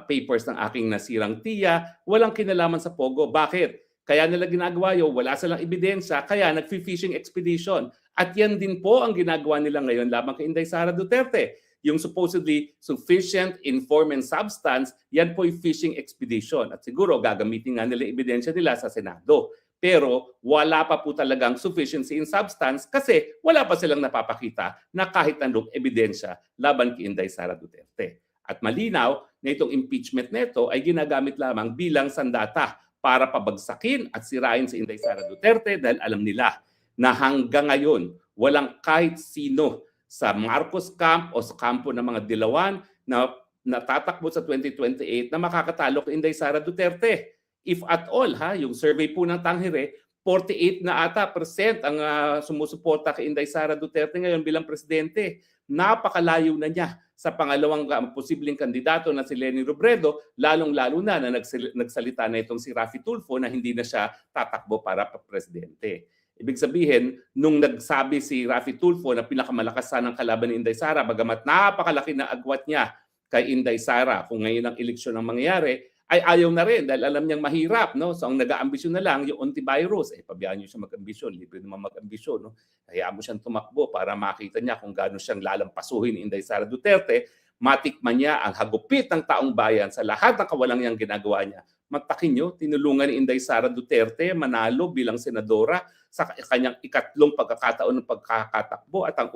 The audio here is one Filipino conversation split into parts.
papers ng aking nasirang tiya, walang kinalaman sa Pogo. Bakit? Kaya nila ginagawa yun, wala silang ebidensya, kaya nag-fishing expedition. At yan din po ang ginagawa nila ngayon laban kay Inday Sara Duterte. Yung supposedly sufficient informant substance, yan po yung fishing expedition. At siguro gagamitin nga nila ebidensya nila sa Senado. Pero wala pa po talagang sufficiency in substance kasi wala pa silang napapakita na kahit anong ebidensya laban kay Inday Sara Duterte. At malinaw na itong impeachment nito ay ginagamit lamang bilang sandata para pabagsakin at sirain si Inday Sara Duterte dahil alam nila na hanggang ngayon walang kahit sino sa Marcos camp o sa kampo ng mga Dilawan na natatakbo sa 2028 na makakatalo kay Inday Sara Duterte. If at all, yung survey po ng Tanghire, 48 na ata percent ang sumusuporta kay Inday Sara Duterte ngayon bilang presidente. Napakalayo na niya sa pangalawang posibleng kandidato na si Leni Robredo, lalong-lalo na nagsalita na itong si Raffy Tulfo na hindi na siya tatakbo para presidente. Ibig sabihin, nung nagsabi si Raffy Tulfo na pinakamalakas sanang kalaban ni Inday Sara, bagamat napakalaki na agwat niya kay Inday Sara kung ngayon ang eleksyon ang mangyayari, ay ayaw na rin dahil alam niyang mahirap. No? So ang nag-aambisyon na lang yung antivirus. Pabayaan niyo siya mag-ambisyon, libre naman mag-ambisyon. No? Hayaan mo siyang tumakbo para makita niya kung gaano siyang lalampasuhin ni Inday Sara Duterte. Matikman niya ang hagupit ng taong bayan sa lahat ng kawalangyang ginagawa niya. Matakin niyo, tinulungan ni Inday Sara Duterte manalo bilang senadora sa kanyang ikatlong pagkakataon ng pagkakatakbo at ang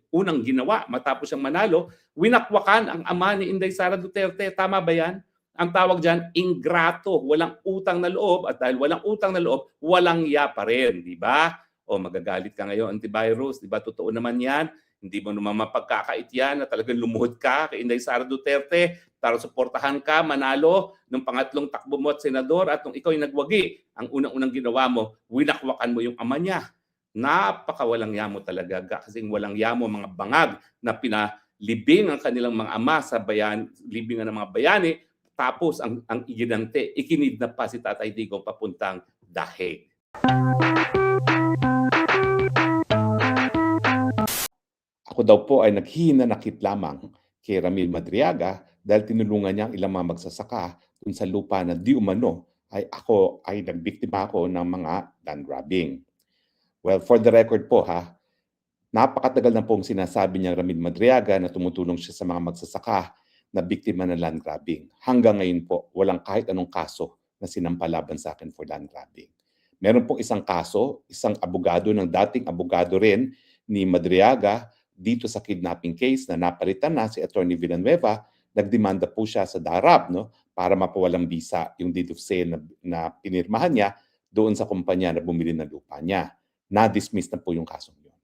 unang ginawa matapos siyang manalo, winakwakan ang ama ni Inday Sara Duterte. Tama ba yan? Ang tawag dyan, ingrato. Walang utang na loob at dahil walang utang na loob, walang ya pa rin. Di ba? O magagalit ka ngayon, antivirus. Di ba? Totoo naman yan. Hindi mo naman mapagkakait yan na talagang lumuhod ka kay Inday Sara Duterte para suportahan ka, manalo ng pangatlong takbo mo at senador at nung ikaw yung nagwagi, ang unang-unang ginawa mo, winakwakan mo yung ama niya. Napakawalang yamo talaga. Kasing walang yamo mga bangag na pinalibing ang kanilang mga ama sa bayan, libingan ng mga bayani. Tapos ang iginante, ikinidnap pa si Tatay Digong papuntang Daheg. Ako daw po ay naghihinanakit lamang kay Ramil Madriaga dahil tinulungan niya ang ilang mga magsasaka dun sa lupa na di umano ay nagbiktima ako ng mga land grabbing. Well, for the record po napakatagal na pong sinasabi niya Ramil Madriaga na tumutulong siya sa mga magsasaka na biktima ng land grabbing. Hanggang ngayon po, walang kahit anong kaso na sinampalaban sa akin for land grabbing. Meron pong isang kaso, isang abogado ng dating abogado rin ni Madriaga dito sa kidnapping case na napalitan na si Attorney Villanueva, nagdemanda po siya sa DARAB para mapawalang bisa yung deed of sale na pinirmahan niya doon sa kumpanya na bumili ng lupa niya. Na-dismiss na po yung kasong yun.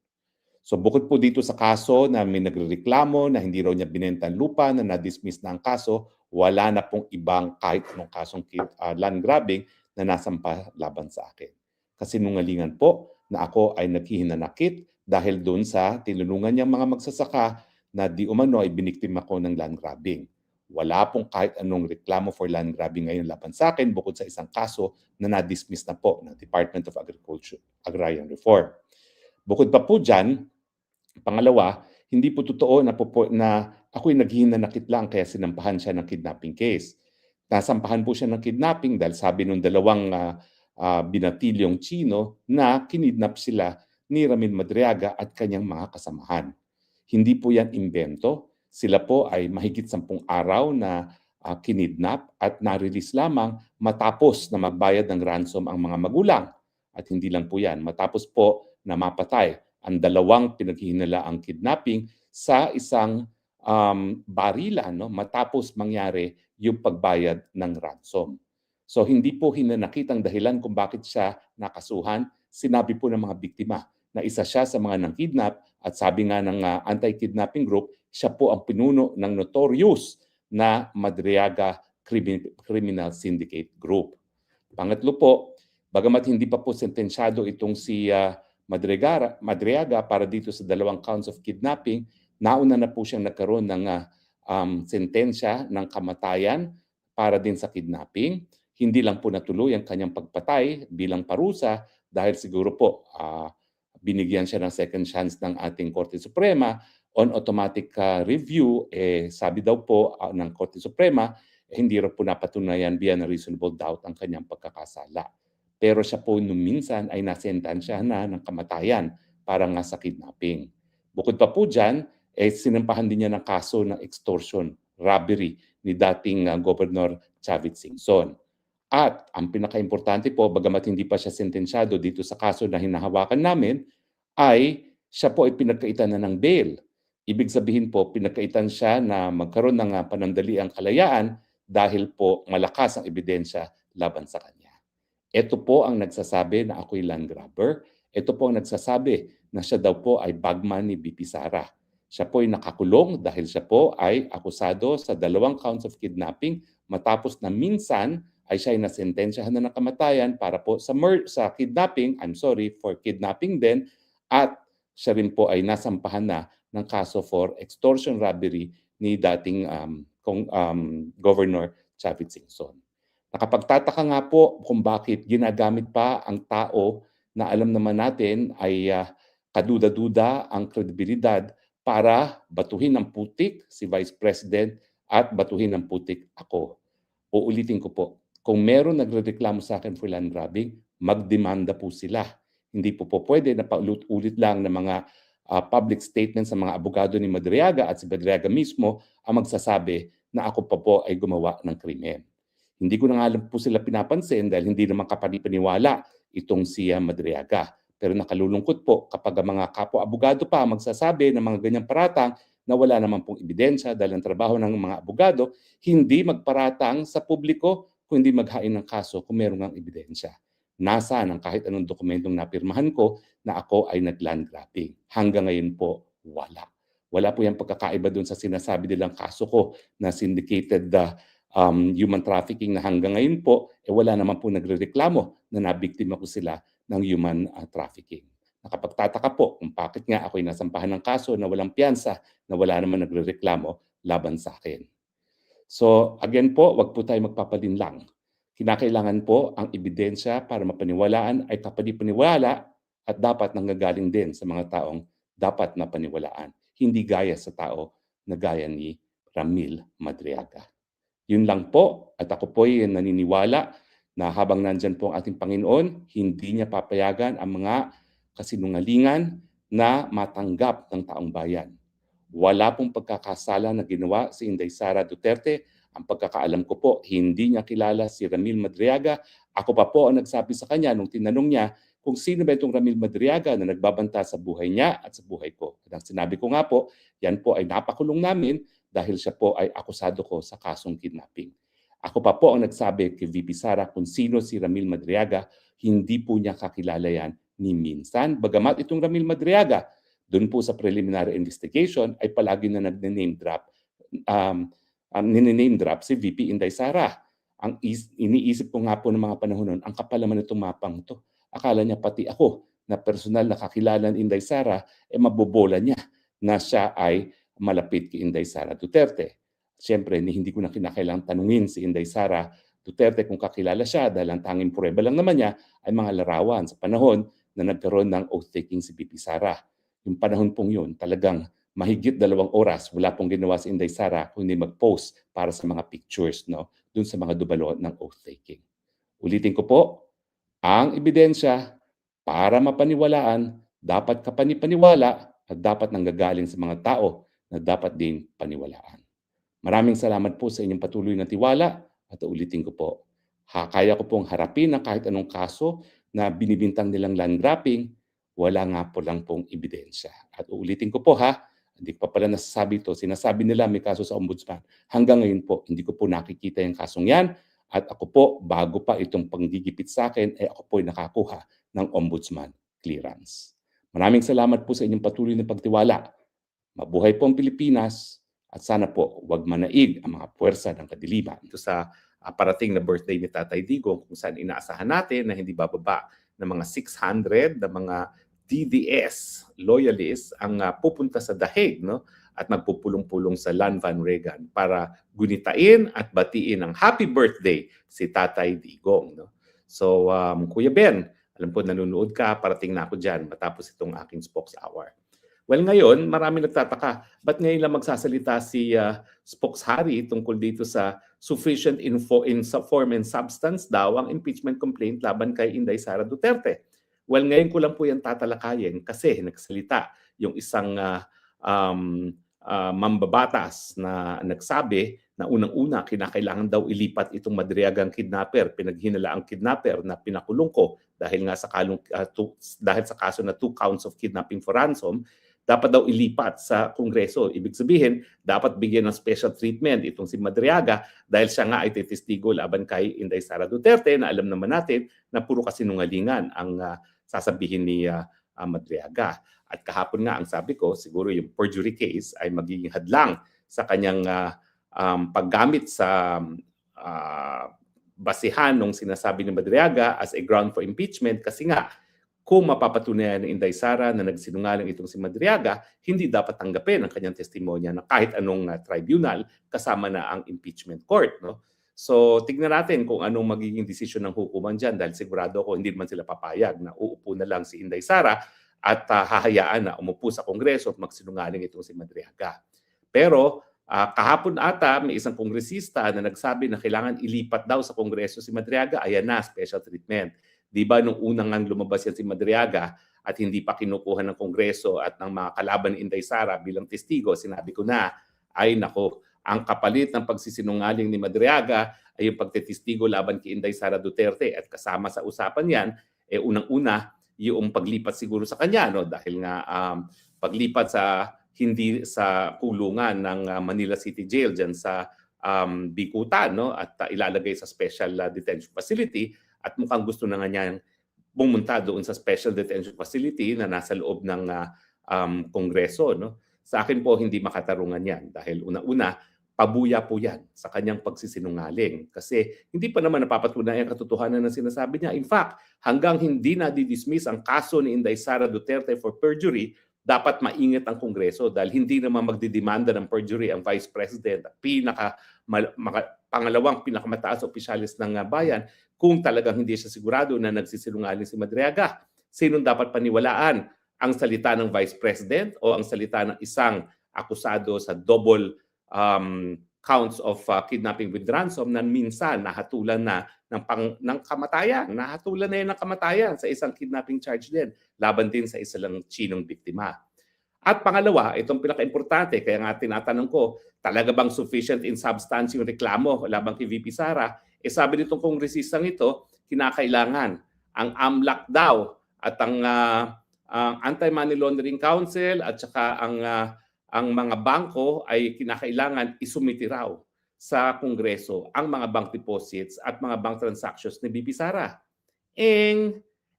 So bukod po dito sa kaso na may nagrereklamo na hindi raw niya binenta ang lupa na na-dismiss na ang kaso, wala na pong ibang kahit anong kasong land grabbing na nasampa laban sa akin. Kasinungalingan po na ako ay naghihinanakit dahil doon sa tinulungan niyang mga magsasaka na di umano ay biniktima ko ng land grabbing. Wala pong kahit anong reklamo for land grabbing ngayon laban sa akin bukod sa isang kaso na na-dismiss na po ng Department of Agriculture, Agrarian Reform. Bukod pa po dyan, pangalawa, hindi po totoo na ako'y naghihinanakit lang kaya sinampahan siya ng kidnapping case. Nasampahan po siya ng kidnapping dahil sabi nung dalawang binatilyong Chino na kinidnap sila ni Ramil Madriaga at kanyang mga kasamahan. Hindi po yan imbento. Sila po ay mahigit 10 araw na kinidnap at na-release lamang matapos na magbayad ng ransom ang mga magulang. At hindi lang po yan, matapos po na mapatay ang dalawang pinaghihinalaang kidnapping sa isang barilan matapos mangyari yung pagbayad ng ransom. So hindi po hinanakit ang dahilan kung bakit siya nakasuhan. Sinabi po ng mga biktima na isa siya sa mga nang-kidnap at sabi nga ng anti-kidnapping group, siya po ang pinuno ng notorious na Madriaga Criminal Syndicate Group. Pangatlo po, bagamat hindi pa po sentensyado itong si Madriaga para dito sa dalawang counts of kidnapping, nauna na po siyang nagkaroon ng sentensya ng kamatayan para din sa kidnapping. Hindi lang po natuloy ang kanyang pagpatay bilang parusa dahil siguro po binigyan siya ng second chance ng ating Korte Suprema on automatic review, sabi daw po ng Korte Suprema, hindi raw po napatunayan beyond a reasonable doubt ang kanyang pagkakasala. Pero siya po nung minsan ay nasentansyahan na ng kamatayan para nga sa kidnapping. Bukod pa po dyan, sinampahan din niya ng kaso ng extortion, robbery ni dating Governor Chavit Singson. At ang pinakaimportante po, bagamat hindi pa siya sentensyado dito sa kaso na hinahawakan namin, ay siya po ay pinagkaitan na ng bail. Ibig sabihin po, pinagkaitan siya na magkaroon ng panandaliang kalayaan dahil po malakas ang ebidensya laban sa kanya. Ito po ang nagsasabi na ako'y land grabber. Ito po ang nagsasabi na siya daw po ay bagman ni BP Sara. Siya po ay nakakulong dahil siya po ay akusado sa 2 counts of kidnapping matapos na minsan ay siya ay nasentensyahan na ng kamatayan para po sa kidnapping, for kidnapping din, at siya rin po ay nasampahan na ng kaso for extortion robbery ni dating Governor Chavit Singson. Nakapagtataka nga po kung bakit ginagamit pa ang tao na alam naman natin ay kaduda-duda ang kredibilidad para batuhin ng putik si Vice President at batuhin ng putik ako. Uulitin ko po, kung meron nagrereklamo sa akin for land grabbing, magdemanda po sila. Hindi po pwede na paulit-ulit lang ng mga public statements sa mga abogado ni Madriaga at si Madriaga mismo ang magsasabi na ako pa po ay gumawa ng krimen. Hindi ko na nga lang po sila pinapansin dahil hindi naman kapanipaniwala itong si Madriaga. Pero nakalulungkot po kapag ang mga kapwa-abogado pa magsasabi ng mga ganyang paratang na wala naman pong ebidensya dahil ang trabaho ng mga abogado hindi magparatang sa publiko kundi maghain ng kaso kung meron ng ebidensya. Nasaan ang kahit anong dokumentong napirmahan ko na ako ay nag-land grabbing? Hanggang ngayon po, wala. Wala po yung pagkakaiba doon sa sinasabi nilang kaso ko na syndicated human trafficking na hanggang ngayon po, wala naman po nagrereklamo na nabiktima ko sila ng human trafficking. Nakapagtataka po kung bakit nga ako'y nasampahan ng kaso na walang piyansa na wala naman nagrereklamo laban sa akin. So again po, wag po tayo magpapalinlang. Kinakailangan po ang ebidensya para mapaniwalaan ay kapanipaniwala at dapat nanggagaling din sa mga taong dapat na paniwalaan. Hindi gaya sa tao na gaya ni Ramil Madriaga. Yun lang po, at ako po ay naniniwala na habang nandyan po ang ating Panginoon, hindi niya papayagan ang mga kasinungalingan na matanggap ng taong bayan. Wala pong pagkakasala na ginawa si Inday Sara Duterte. Ang pagkakaalam ko po, hindi niya kilala si Ramil Madriaga. Ako pa po ang nagsabi sa kanya nung tinanong niya kung sino ba itong Ramil Madriaga na nagbabanta sa buhay niya at sa buhay ko. At ang sinabi ko nga po, yan po ay napakulong namin dahil siya po ay akusado ko sa kasong kidnapping. Ako pa po ang nagsabi kay VP Sara kung sino si Ramil Madriaga, hindi po niya kakilala yan ni minsan. Bagamat itong Ramil Madriaga, doon po sa preliminary investigation ay palagi na nag-name drop, si VP Inday Sara. Ang iniisip ko nga po ng mga panahon noon, ang kapal naman itong mapang to. Akala niya pati ako na personal na kakilala ni Inday Sara, mabobola niya na siya ay malapit kay Inday Sara Duterte. Siyempre, hindi ko na kinakailangang tanungin si Inday Sara Duterte kung kakilala siya dahil ang tanging prueba lang naman niya ay mga larawan sa panahon na nagkaroon ng oath-taking si VP Sara. Yung panahon pong yun, talagang mahigit 2 oras, wala pong ginawa si Inday Sara kundi mag-post para sa mga pictures dun sa mga dubalo ng oath-taking. Ulitin ko po, ang ebidensya para mapaniwalaan, dapat kapanipaniwala at dapat nanggagaling sa mga tao na dapat din paniwalaan. Maraming salamat po sa inyong patuloy na tiwala at ulitin ko po, kaya ko pong harapin ang kahit anong kaso na binibintang nilang land grabbing, wala nga po lang pong ebidensya. At uulitin ko po hindi ko pa pala nasasabi ito, sinasabi nila may kaso sa ombudsman. Hanggang ngayon po, hindi ko po nakikita yung kasong yan at ako po, bago pa itong panggigipit sa akin, ako po ay nakakuha ng ombudsman clearance. Maraming salamat po sa inyong patuloy na pagtiwala. Mabuhay po ang Pilipinas at sana po wag manaig ang mga puwersa ng kadiliman. Ito sa parating na birthday ni Tatay Digong kung saan inaasahan natin na hindi bababa ng mga 600 na mga DDS loyalists ang pupunta sa The Hague at magpupulong-pulong sa Land Van Regan para gunitain at batiin ang happy birthday si Tatay Digong. So Kuya Ben, alam po nanonood ka, parating na ako dyan matapos itong aking spokes hour. Well, ngayon maraming nagtataka, ba't ngayon lang magsasalita si spokeshari tungkol dito sa sufficient in sa form and substance daw ang impeachment complaint laban kay Inday Sara Duterte. Well, ngayon ko lang po yan tatalakayin kasi nagsalita yung isang mambabatas na nagsabi na unang-una kinakailangan daw ilipat itong Madriagang kidnapper, pinaghinalaang kidnapper na pinakulong ko dahil nga sa dahil sa kaso na 2 counts of kidnapping for ransom, dapat daw ilipat sa Kongreso. Ibig sabihin, dapat bigyan ng special treatment itong si Madriaga dahil siya nga ay testigo laban kay Inday Sara Duterte na alam naman natin na puro kasinungalingan ang sasabihin ni Madriaga. At kahapon nga ang sabi ko, siguro yung perjury case ay magiging hadlang sa kanyang paggamit sa basihan ng sinasabi ni Madriaga as a ground for impeachment kasi nga kung mapapatunayan ng Inday Sara na nagsinungaling itong si Madriaga, hindi dapat tanggapin ang kanyang testimonya ng kahit anong tribunal kasama na ang impeachment court. No? So tignan natin kung anong magiging desisyon ng hukuman dyan dahil sigurado ko hindi naman sila papayag na uupo na lang si Inday Sara at hahayaan na umupo sa Kongreso at magsinungaling itong si Madriaga. Pero kahapon ata may isang kongresista na nagsabi na kailangan ilipat daw sa Kongreso si Madriaga, ayan na, special treatment. Di ba nung unang ngang lumabas yan si Madriaga at hindi pa kinukuha ng Kongreso at ng mga kalaban ni Inday Sara bilang testigo, sinabi ko na, ay nako, ang kapalit ng pagsisinungaling ni Madriaga ay yung pagtestigo laban kay Inday Sara Duterte at kasama sa usapan yan, unang-una, yung paglipat siguro sa kanya, no? Dahil nga paglipat sa hindi sa kulungan ng Manila City Jail dyan sa Bikutan, no? At ilalagay sa special detention facility at mukhang gusto na nga niyang pumunta doon sa special detention facility na nasa loob ng Kongreso. No? Sa akin po, hindi makatarungan yan dahil una-una, pabuya po yan sa kanyang pagsisinungaling. Kasi hindi pa naman napapatunayan ang katotohanan ng sinasabi niya. In fact, hanggang hindi na-dismiss ang kaso ni Inday Sara Duterte for perjury, dapat maingat ang Kongreso dahil hindi naman magdidemanda ng perjury ang Vice President at pangalawang pinakamataas opisyalis ng bayan kung talagang hindi siya sigurado na nagsisinungaling si Madriaga. Sinong dapat paniwalaan? Ang salita ng Vice President o ang salita ng isang akusado sa double counts of kidnapping with ransom na minsan nahatulan na ng kamatayan. Nahatulan na yun ng kamatayan sa isang kidnapping charge din. Laban din sa isa lang Chinong biktima. At pangalawa, itong pinaka-importante, kaya nga tinatanong ko, talaga bang sufficient in substance yung reklamo laban kay VP Sara? Sabi nitong kongresistang ito, kinakailangan ang AMLAC daw at ang Anti-Money Laundering Council at saka ang mga bangko ay kinakailangan isumiti raw sa Kongreso ang mga bank deposits at mga bank transactions ni VP Sara.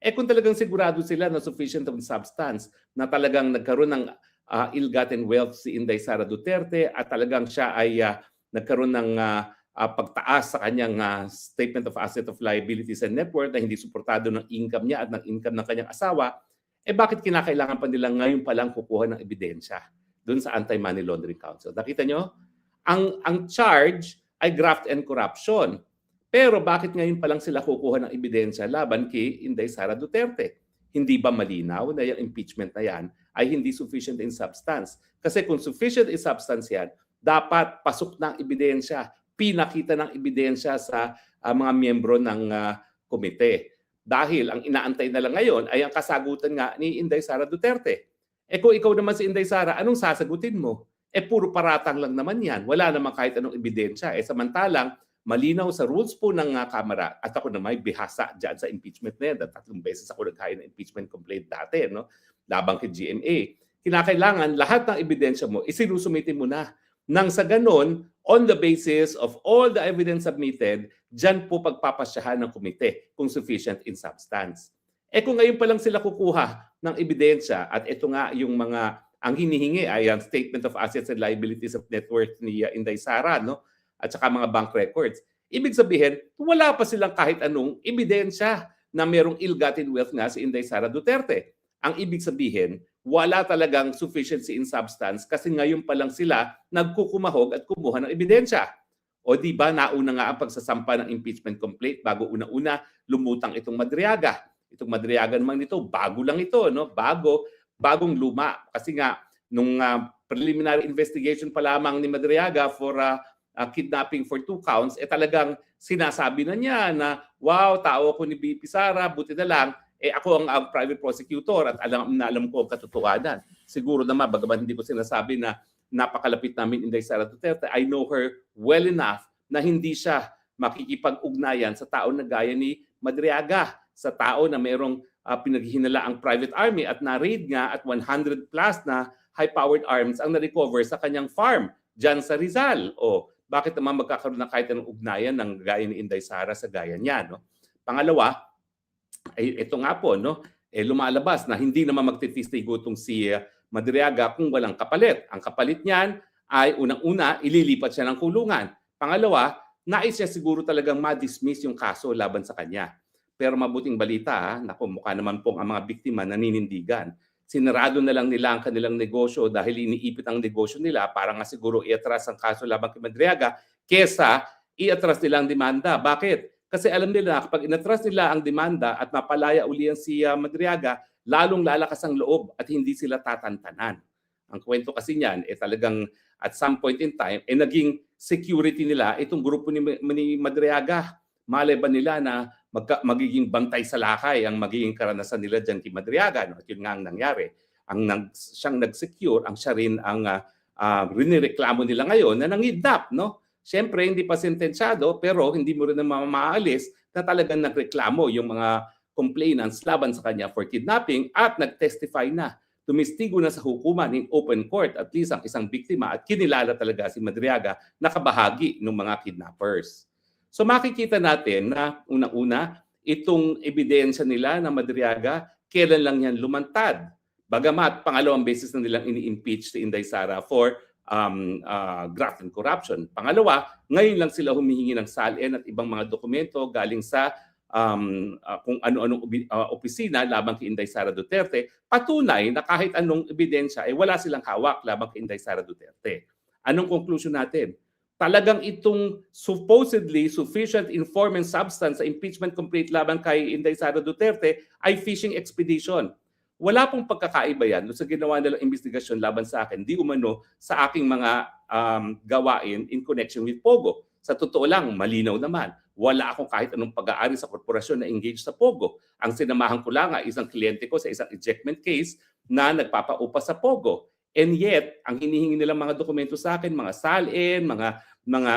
Kung talagang sigurado sila na sufficient of substance, na talagang nagkaroon ng ill-gotten wealth si Inday Sara Duterte at talagang siya ay nagkaroon ng pagtaas sa kanyang statement of asset of liabilities and net worth na hindi suportado ng income niya at ng income ng kanyang asawa, bakit kinakailangan pa nila ngayon pa lang kukuha ng ebidensya doon sa Anti-Money Laundering Council? Nakita nyo? Ang charge ay graft and corruption. Pero bakit ngayon pa lang sila kukuha ng ebidensya laban kay Inday Sara Duterte? Hindi ba malinaw na yung impeachment na yan ay hindi sufficient in substance? Kasi kung sufficient in substance yan, dapat pasok ng ebidensya, pinakita ng ebidensya sa mga miyembro ng komite. Dahil ang inaantay na lang ngayon ay ang kasagutan nga ni Inday Sara Duterte. Kung ikaw naman si Inday Sara, anong sasagutin mo? Puro paratang lang naman yan. Wala naman kahit anong ebidensya. Samantalang, malinaw sa rules po ng Kamara at ako na may bihasa dyan sa impeachment na yan. 3 beses ako naghain ng impeachment complaint dati, no? Labang kay GMA. Kinakailangan lahat ng ebidensya mo, isinusumitin mo na. Nang sa ganon, on the basis of all the evidence submitted, dyan po pagpapasyahan ng komite kung sufficient in substance. Kung ngayon pa lang sila kukuha ng ebidensya at ito nga yung mga, ang hinihingi ay ang statement of assets and liabilities of net worth ni Inday Sara, no? At saka mga bank records. Ibig sabihin, wala pa silang kahit anong ebidensya na merong ill-gotten wealth nga si Inday Sara Duterte. Ang ibig sabihin, wala talagang sufficiency in substance kasi ngayon pa lang sila nagkukumahog at kumuha ng ebidensya. O di ba nauna nga ang pagsasampa ng impeachment complaint bago una-una lumutang itong Madriaga. Itong Madriaga naman nito, bago lang ito, no? Bago bagong luma. Kasi nga, nung preliminary investigation pa lamang ni Madriaga for kidnapping for 2 counts, talagang sinasabi na niya na, wow, tao ko ni BP Sara, buti na lang, ako ang private prosecutor at alam ko ang katotohanan. Siguro naman, bagaman hindi ko sinasabi na napakalapit namin Inday Sara Duterte, I know her well enough na hindi siya makikipag-ugnayan sa tao na gaya ni Madriaga, sa tao na mayroong pinaghihinala ang private army at na-raid nga at 100 plus na high-powered arms ang na-recover sa kanyang farm dyan sa Rizal. O bakit naman magkakaroon ng kahit anong ugnayan ng gaya ni Inday Sara sa gaya niya? No? Pangalawa, ito nga po, no? Lumalabas na hindi naman magtitistigo itong si Madriaga kung walang kapalit. Ang kapalit niyan ay unang-una, ililipat siya ng kulungan. Pangalawa, nais niya siguro talagang ma-dismiss yung kaso laban sa kanya. Pero mabuting balita, naku, mukha naman pong ang mga biktima naninindigan. Sinarado na lang nila ang kanilang negosyo dahil iniipit ang negosyo nila para nga siguro iatras ang kaso laban kay Madriaga kesa iatras nila ang demanda. Bakit? Kasi alam nila kapag inatras nila ang demanda at mapalaya uli ang si Madriaga, lalong lalakas ang loob at hindi sila tatantanan. Ang kwento kasi niyan, talagang at some point in time, naging security nila itong grupo ni Madriaga. Malay ba nila na magiging bantay sa lakay ang magiging karanasan nila dyan kay Madriaga? No? At yun nga ang nangyari. Siyang nag-secure, siya rin ang rinireklamo nila ngayon na nangidnap. No? Siyempre, hindi pa sentensyado, pero hindi mo rin naman maaalis na talagang nagreklamo yung mga complainants laban sa kanya for kidnapping at nag-testify na. Tumistigo na sa hukuman in open court at least ang isang biktima at kinilala talaga si Madriaga na kabahagi ng mga kidnappers. So makikita natin na unang-una, itong ebidensya nila na Madriaga, kailan lang yan lumantad. Bagamat pangalawang beses na nilang ini-impeach si Inday Sara for graft and corruption. Pangalawa, ngayon lang sila humihingi ng salin at ibang mga dokumento galing sa kung ano-anong opisina laban kay Inday Sara Duterte, patunay na kahit anong ebidensya ay wala silang hawak laban kay Inday Sara Duterte. Anong conclusion natin? Talagang itong supposedly sufficient informant substance sa impeachment complaint laban kay Inday Sara Duterte ay fishing expedition. Wala pong pagkakaiba yan sa ginawa nilang investigasyon laban sa akin, di umano sa aking mga gawain in connection with Pogo. Sa totoo lang, malinaw naman. Wala akong kahit anong pag-aari sa korporasyon na engaged sa Pogo. Ang sinamahan ko lang ay isang kliyente ko sa isang ejectment case na nagpapaupa sa Pogo. And yet, ang hinihingi nilang mga dokumento sa akin, mga salin, mga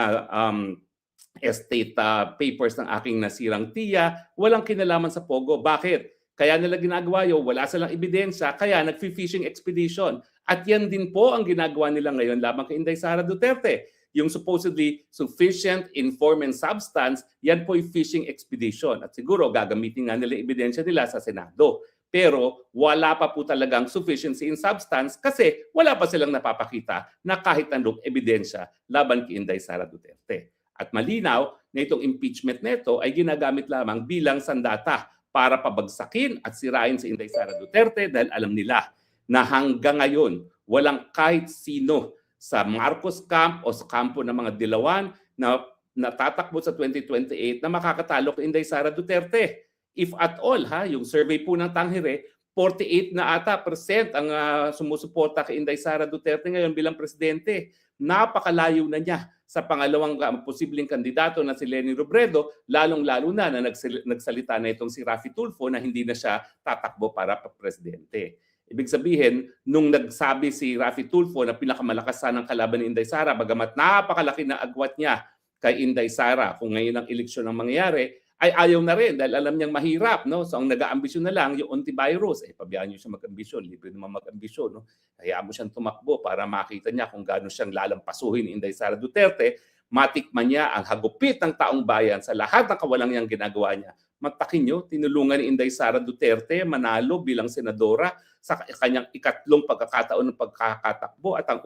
estate papers ng aking nasirang tiya, walang kinalaman sa Pogo. Bakit? Kaya nila ginagawa yun, wala silang ebidensya, kaya nag-fishing expedition. At yan din po ang ginagawa nila ngayon laban kay Inday Sara Duterte. Yung supposedly sufficient informant substance, yan po yung fishing expedition. At siguro gagamitin nga nila ebidensya nila sa Senado. Pero wala pa po talagang sufficiency in substance kasi wala pa silang napapakita na kahit anong ebidensya laban kay Inday Sara Duterte. At malinaw na itong impeachment nito ay ginagamit lamang bilang sandata para pabagsakin at sirain si Inday Sara Duterte dahil alam nila na hanggang ngayon walang kahit sino sa Marcos camp o sa kampo ng mga Dilawan na natatakbo sa 2028 na makakatalo kay Inday Sara Duterte. If at all, yung survey po ng Tanghire, 48 na ata percent ang sumusuporta kay Inday Sara Duterte ngayon bilang presidente. Napakalayo na niya sa pangalawang posibleng kandidato na si Leni Robredo, lalong-lalo na nagsalita na itong si Raffy Tulfo na hindi na siya tatakbo para presidente. Ibig sabihin, nung nagsabi si Raffy Tulfo na pinakamalakas ng kalaban ni Inday Sara, bagamat napakalaki na agwat niya kay Inday Sara kung ngayon ang eleksyon ang mangyayari, ay ayaw na rin dahil alam niyang mahirap. No? So ang nag-aambisyon na lang yung antivirus. Pabayaan niyo siya mag-ambisyon. Libre naman mag-ambisyon. No? Hayaan mo siyang tumakbo para makita niya kung gaano siyang lalampasuhin ni Inday Sara Duterte. Matikman niya ang hagupit ng taong bayan sa lahat ng kawalangyang ginagawa niya. Matakin niyo, tinulungan ni Inday Sara Duterte manalo bilang senadora sa kanyang ikatlong pagkakataon ng pagkakatakbo at ang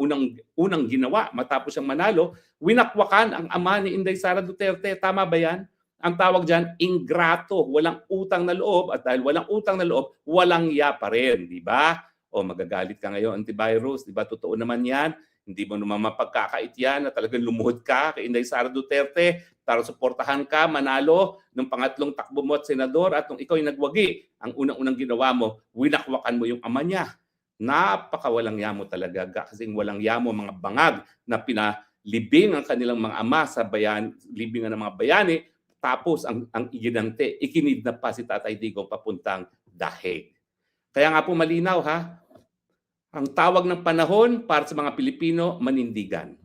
unang ginawa matapos siyang manalo, winakwakan ang ama ni Inday Sara Duterte. Tama ba yan? Ang tawag dyan, ingrato. Walang utang na loob at dahil walang utang na loob, walang ya pa rin. Di ba? O magagalit ka ngayon, antivirus. Di ba? Totoo naman yan. Hindi mo naman mapagkakait yan na talagang lumuhod ka kay Inday Sara Duterte para suportahan ka, manalo ng pangatlong takbo mo at senador at nung ikaw ay nagwagi, ang unang-unang ginawa mo, winakwakan mo yung ama niya. Napakawalang yamo talaga, kasing walang yamo mga bangag na pinalibing ang kanilang mga ama sa libingan ng mga bayani, tapos ang iginante, ikinidnap pa si Tatay Digong papuntang Daheg. Kaya nga po malinaw ang tawag ng panahon para sa mga Pilipino, manindigan.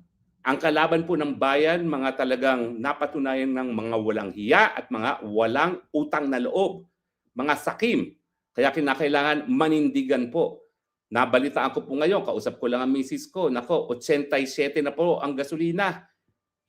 Ang kalaban po ng bayan, mga talagang napatunayan ng mga walang hiya at mga walang utang na loob, mga sakim. Kaya kinakailangan manindigan po. Nabalitaan ko po ngayon, kausap ko lang ang misis ko, nako, 87 na po ang gasolina.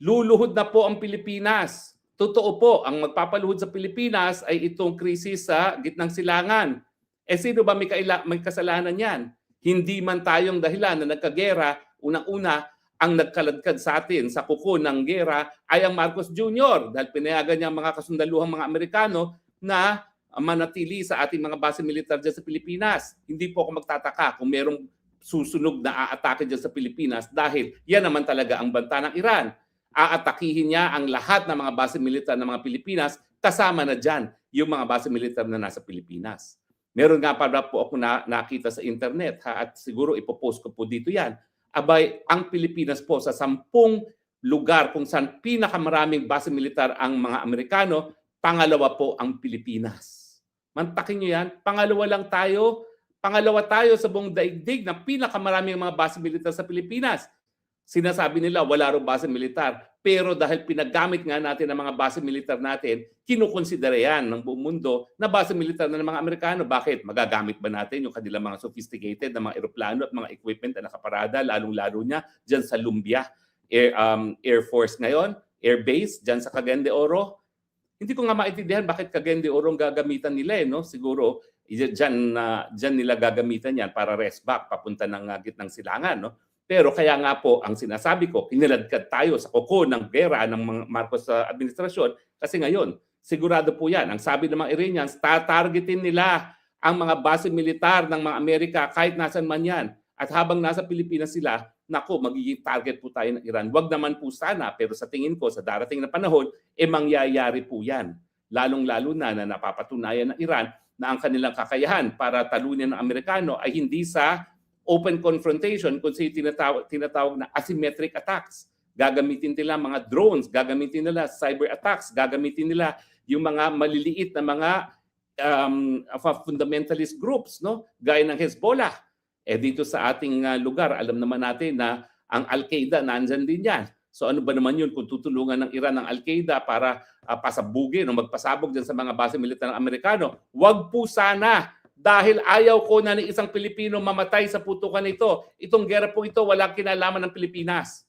Luluhod na po ang Pilipinas. Totoo po, ang magpapaluhod sa Pilipinas ay itong krisis sa gitnang silangan. Sino ba may kasalanan yan? Hindi man tayong dahilan na nagkagera, unang-una, ang nagkaladkad sa atin sa kuko ng gera ay ang Marcos Jr. dahil pinayagan niya ang mga kasundaluhang mga Amerikano na manatili sa ating mga base militar dyan sa Pilipinas. Hindi po ako magtataka kung merong susunog na aatake dyan sa Pilipinas dahil yan naman talaga ang banta ng Iran. Aatakihin niya ang lahat ng mga base militar ng mga Pilipinas, kasama na dyan yung mga base militar na nasa Pilipinas. Meron nga pala po ako nakita sa internet at siguro ipopost ko po dito yan. Abay, ang Pilipinas po sa 10 lugar kung saan pinakamaraming base militar ang mga Amerikano, pangalawa po ang Pilipinas. Mantakin nyo yan, pangalawa tayo sa buong daigdig na pinakamaraming mga base militar sa Pilipinas. Sinasabi nila wala raw base militar, pero dahil pinagamit nga natin ang mga base militar natin, kinukonsidera yan ng buong mundo na base militar na ng mga Amerikano. Bakit? Magagamit ba natin yung kanilang mga sophisticated na mga eroplano at mga equipment na nakaparada, lalong-lalo niya dyan sa Lumbia Air Force ngayon, Air Base, dyan sa Cagayan de Oro? Hindi ko nga maintindihan bakit Cagayan de Oro ang gagamitan nila. No? Siguro, dyan nila gagamitan yan para rest back papunta ng gitnang silangan. No? Pero kaya nga po, ang sinasabi ko, kiniladkad tayo sa kuko ng gera ng mga Marcos administrasyon kasi ngayon, sigurado po yan. Ang sabi ng mga Iranians, tatargetin nila ang mga base militar ng mga Amerika kahit nasan man yan. At habang nasa Pilipinas sila, naku, magiging target po tayo ng Iran. Wag naman po sana, pero sa tingin ko, sa darating na panahon, mangyayari po yan. Lalong-lalo na napapatunayan ng Iran na ang kanilang kakayahan para talunin ng Amerikano ay hindi sa open confrontation, kundi tinatawag na asymmetric attacks. Gagamitin nila mga drones, gagamitin nila cyber attacks, gagamitin nila yung mga maliliit na mga fundamentalist groups, no? Gaya ng Hezbollah. Dito sa ating lugar, alam naman natin na ang Al-Qaeda nandyan din yan. So ano ba naman yun kung tutulungan ng Iran ng Al-Qaeda para pasabugin o magpasabog dyan sa mga base militar ng Amerikano? Wag po sana, dahil ayaw ko na ni isang Pilipino mamatay sa putukan ito. Itong gera po ito, walang kinalaman ng Pilipinas.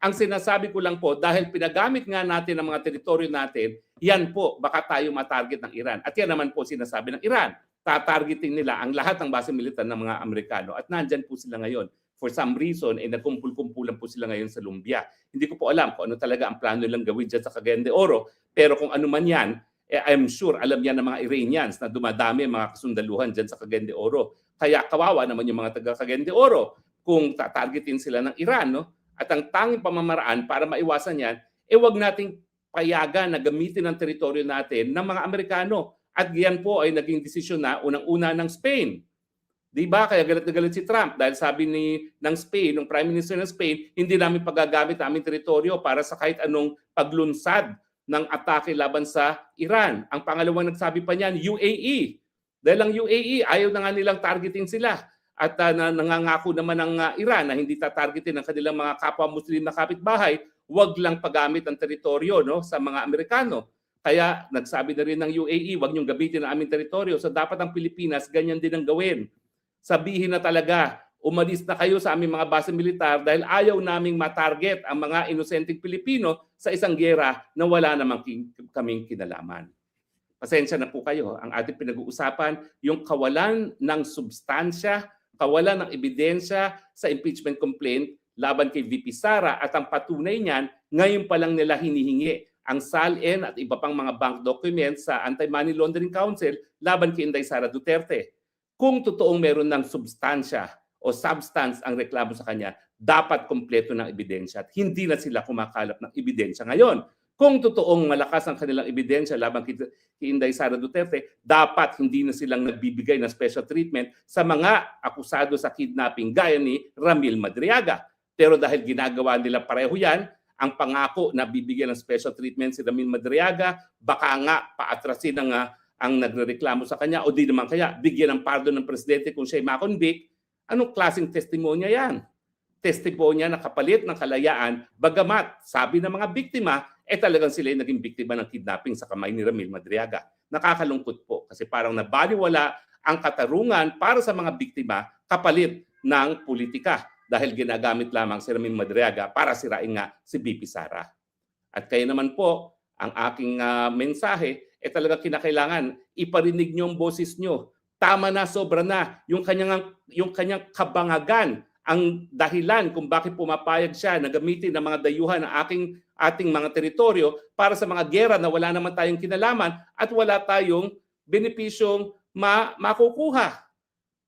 Ang sinasabi ko lang po, dahil pinagamit nga natin ang mga teritoryo natin, yan po, baka tayo matarget ng Iran. At yan naman po sinasabi ng Iran. Tatargeting nila ang lahat ng base militar ng mga Amerikano. At nandyan po sila ngayon. For some reason, nagkumpul-kumpulan po sila ngayon sa Lumbia. Hindi ko po alam kung ano talaga ang plano nilang gawin dyan sa Cagayan de Oro. Pero kung ano man yan, I'm sure alam yan ng mga Iranians na dumadami mga kasundaluhan dyan sa Cagayan de Oro. Kaya kawawa naman yung mga taga Cagayan de Oro kung tatargetin sila ng Iran. No? At ang tanging pamamaraan para maiwasan yan, wag nating payagan na gamitin ang teritoryo natin ng mga Amerikano. At yan po ay naging desisyon na unang-una ng Spain. Di ba? Kaya galit na galit si Trump dahil sabi ng Spain, ng Prime Minister ng Spain, hindi namin pagagamit ang aming teritoryo para sa kahit anong paglunsad ng atake laban sa Iran. Ang pangalawang nagsabi pa niyan, UAE. Dahil ang UAE, ayaw na nga nilang targetin sila. At nangangako naman ng Iran na hindi tatargetin ng kanilang mga kapwa-Muslim na kapitbahay, wag lang paggamit ang teritoryo sa mga Amerikano. Kaya nagsabi na rin ng UAE, wag niyong gamitin ang aming teritoryo. So dapat ang Pilipinas, ganyan din ang gawin. Sabihin na talaga, umalis na kayo sa aming mga base militar dahil ayaw naming matarget ang mga inosenteng Pilipino sa isang gera na wala namang kaming kinalaman. Pasensya na po kayo. Ang ating pinag-uusapan, yung kawalan ng substansya, kawalan ng ebidensya sa impeachment complaint laban kay VP Sara at ang patunay niyan, ngayon pa lang nila hinihingi ang SALN at iba pang mga bank documents sa Anti-Money Laundering Council laban kay Inday Sara Duterte. Kung totoong meron ng substansya o substance ang reklamo sa kanya, dapat kompleto ng ebidensya at hindi na sila kumakalap ng ebidensya ngayon. Kung totoong malakas ang kanilang ebidensya laban kay Inday Sara Duterte, dapat hindi na silang nagbibigay ng special treatment sa mga akusado sa kidnapping gaya ni Ramil Madriaga. Pero dahil ginagawa nila pareho yan, ang pangako na bibigyan ng special treatment si Ramil Madriaga, baka nga paatrasin ang nagrereklamo sa kanya o di naman kaya bigyan ng pardon ng presidente kung siya'y makonvict. Anong klaseng testimonya yan? Testimonya na kapalit ng kalayaan, bagamat sabi ng mga biktima, talagang sila yung naging biktima ng kidnapping sa kamay ni Ramil Madriaga. Nakakalungkot po kasi parang nabaliwala ang katarungan para sa mga biktima kapalit ng politika dahil ginagamit lamang si Ramil Madriaga para sirain nga si BP Sara. At kaya naman po, ang aking mensahe, talaga kinakailangan iparinig niyo ang boses niyo. Tama na, sobra na yung kanyang kabangagan ang dahilan kung bakit pumapayag siya na gamitin ng mga dayuhan ng ating mga teritoryo para sa mga gera na wala naman tayong kinalaman at wala tayong benepisyong makukuha.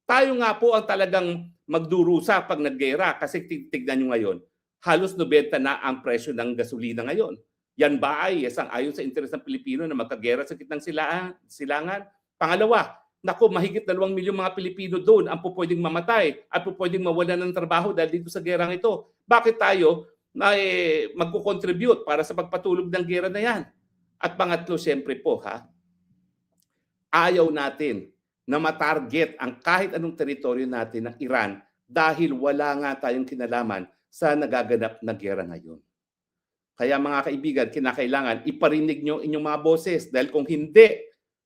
Tayo nga po ang talagang magdurusa pag naggera kasi tignan nyo ngayon, halos 90 na ang presyo ng gasolina ngayon. Yan ba ay ayon sa interes ng Pilipino na magkagera sa gitnang silangan? Pangalawa, naku, mahigit 2 milyong mga Pilipino doon ang pupwedeng mamatay at pupwedeng mawalan ng trabaho dahil dito sa gerang ito. Bakit tayo magkukontribute para sa pagpatulog ng gera na yan? At pangatlo, siyempre po, ayaw natin na matarget ang kahit anong teritoryo natin ng Iran dahil wala nga tayong kinalaman sa nagaganap na gera ngayon. Kaya mga kaibigan, kinakailangan iparinig nyo inyong mga boses dahil kung hindi,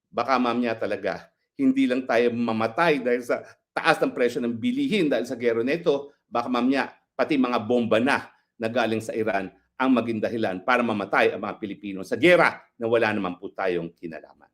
baka mamaya talaga hindi lang tayo mamatay dahil sa taas ng presyo ng bilihin dahil sa gera nito, baka mamaya pati mga bomba na galing sa Iran ang maging dahilan para mamatay ang mga Pilipino sa gera na wala naman po tayong kinalaman.